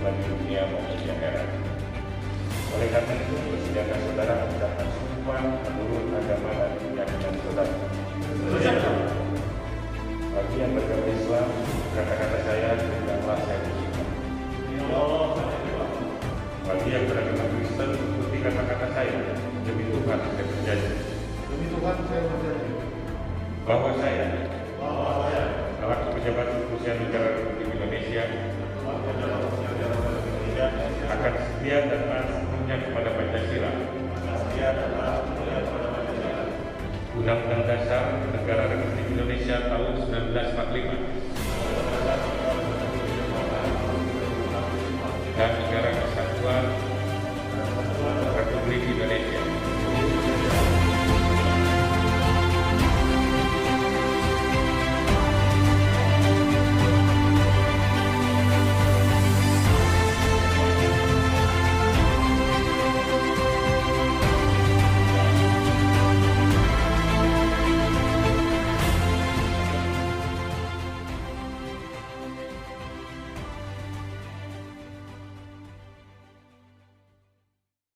lingkungan di dunia maupun di akhirat. Oleh karena itu, bersediakah saudara mengucapkan sumpah menurut agama dan keyakinan saudara? Bagi yang beragama Islam, kata-kata saya tidaklah saya bersumpah. Bagi yang beragama Kristen, ikuti kata-kata saya, demi Tuhan saya berjanji. Demi Tuhan saya berjanji Bahwa saya selaku pejabat kepolisian negara Republik Indonesia akan setia dan taat sepenuhnya kepada Pancasila, Undang-Undang Dasar Negara Republik Indonesia tahun 1945, dan negara